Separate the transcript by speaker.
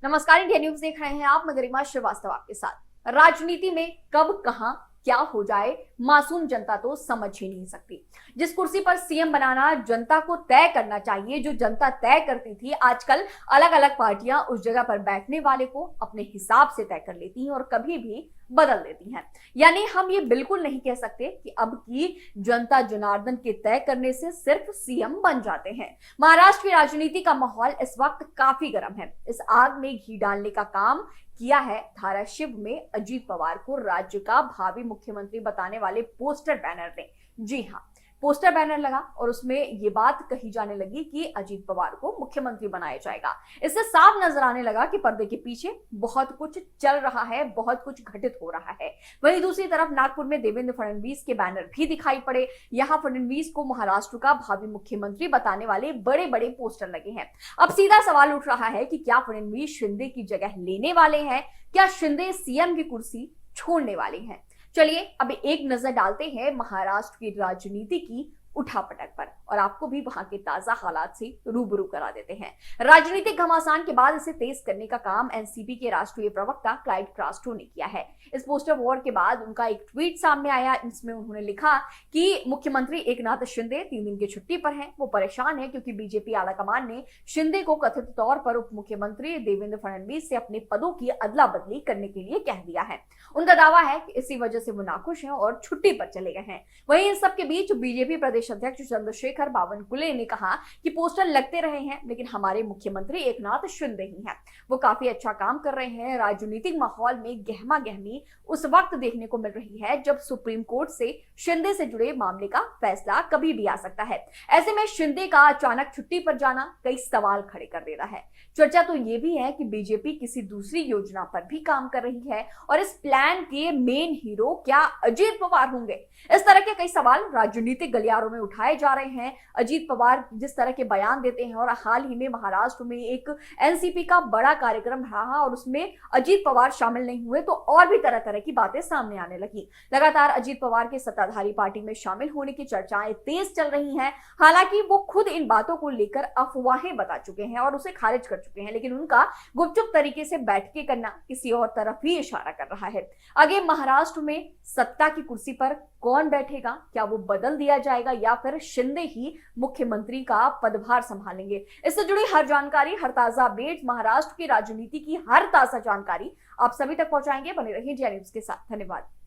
Speaker 1: नमस्कार, India news देख रहे हैं आप। मैं गरिमा श्रीवास्तव आपके साथ। राजनीति में कब कहां क्या हो जाए मासूम जनता तो समझ ही नहीं सकती। जिस कुर्सी पर सीएम बनाना जनता को तय करना चाहिए, जो जनता तय करती थी, आजकल अलग अलग पार्टियां उस जगह पर बैठने वाले को अपने हिसाब से तय कर लेती हैं और कभी भी बदल देती हैं। यानी हम ये बिल्कुल नहीं कह सकते कि अब की जनता जनार्दन के तय करने से सिर्फ सीएम बन जाते हैं। महाराष्ट्र की राजनीति का माहौल इस वक्त काफी गर्म है। इस आग में घी डालने का काम किया है धाराशिव में अजीत पवार को राज्य का भावी मुख्यमंत्री बताने वाले पोस्टर बैनर ने। जी हां, पोस्टर बैनर लगा और उसमें ये बात कही जाने लगी कि अजीत पवार को मुख्यमंत्री बनाया जाएगा। इससे साफ नजर आने लगा कि पर्दे के पीछे बहुत कुछ चल रहा है, बहुत कुछ घटित हो रहा है। वहीं दूसरी तरफ नागपुर में देवेंद्र फडणवीस के बैनर भी दिखाई पड़े। यहां फडणवीस को महाराष्ट्र का भावी मुख्यमंत्री बताने वाले बड़े बड़े पोस्टर लगे हैं। अब सीधा सवाल उठ रहा है कि क्या फडणवीस शिंदे की जगह लेने वाले हैं? क्या शिंदे सीएम की कुर्सी छोड़ने वाले हैं? चलिए अब एक नजर डालते हैं महाराष्ट्र की राजनीति की उठापटक पर और आपको भी वहां के ताजा हालात से रूबरू करा देते हैं। राजनीतिक घमासान के बाद इसे तेज करने का काम एनसीपी के राष्ट्रीय प्रवक्ता क्लाइड क्रास्टो ने किया है। इस पोस्टर वॉर के बाद उनका एक ट्वीट सामने आया। इसमें उन्होंने लिखा कि मुख्यमंत्री एकनाथ शिंदे 3 दिन की छुट्टी पर हैं। वो परेशान है क्योंकि बीजेपी आलाकमान ने शिंदे को कथित तौर पर उप मुख्यमंत्री देवेंद्र फडणवीस से अपने पदों की अदला बदली करने के लिए कह दिया है। उनका दावा है कि इसी वजह से वो नाखुश हैं और छुट्टी पर चले गए हैं। वहीं इन सबके बीच बीजेपी प्रदेश अध्यक्ष चंद्रशेखर बावनकुले ने कहा कि पोस्टर लगते रहे हैं लेकिन हमारे मुख्यमंत्री एकनाथ शिंदे ही हैं। वो काफी अच्छा काम कर रहे हैं। राजनीतिक माहौल में गहमा गहमी उस वक्त देखने को मिल रही है जब सुप्रीम कोर्ट से शिंदे से जुड़े मामले का फैसला कभी भी आ सकता है। ऐसे में शिंदे का अचानक छुट्टी पर जाना कई सवाल खड़े कर दे रहा है। चर्चा तो ये भी है कि बीजेपी किसी दूसरी योजना पर भी काम कर रही है और इस प्लान के मेन हीरो क्या अजीत पवार होंगे? इस तरह के कई सवाल राजनीतिक गलियारों में उठाए जा रहे हैं। अजीत पवार जिस तरह के बयान देते हैं और हाल ही में महाराष्ट्र में एक एनसीपी का बड़ा कार्यक्रम रहा और उसमें अजीत पवार शामिल नहीं हुए तो और भी तरह तरह की बातें सामने आने लगी। लगातार अजीत पवार के सत्ताधारी पार्टी में शामिल होने की चर्चाएं तेज चल रही हैं। हालांकि वो खुद इन बातों को लेकर अफवाहें बता चुके हैं और उसे खारिज कर चुके हैं, लेकिन उनका गुपचुप तरीके से बैठके करना किसी और तरफ ही इशारा कर रहा है। आगे महाराष्ट्र में सत्ता की कुर्सी पर कौन बैठेगा? क्या वो बदल दिया जाएगा या फिर शिंदे ही मुख्यमंत्री का पदभार संभालेंगे? इससे जुड़ी हर जानकारी, हर ताजा अपडेट, महाराष्ट्र की राजनीति की हर ताजा जानकारी आप सभी तक पहुंचाएंगे। बने रहिए इंडिया न्यूज के साथ। धन्यवाद।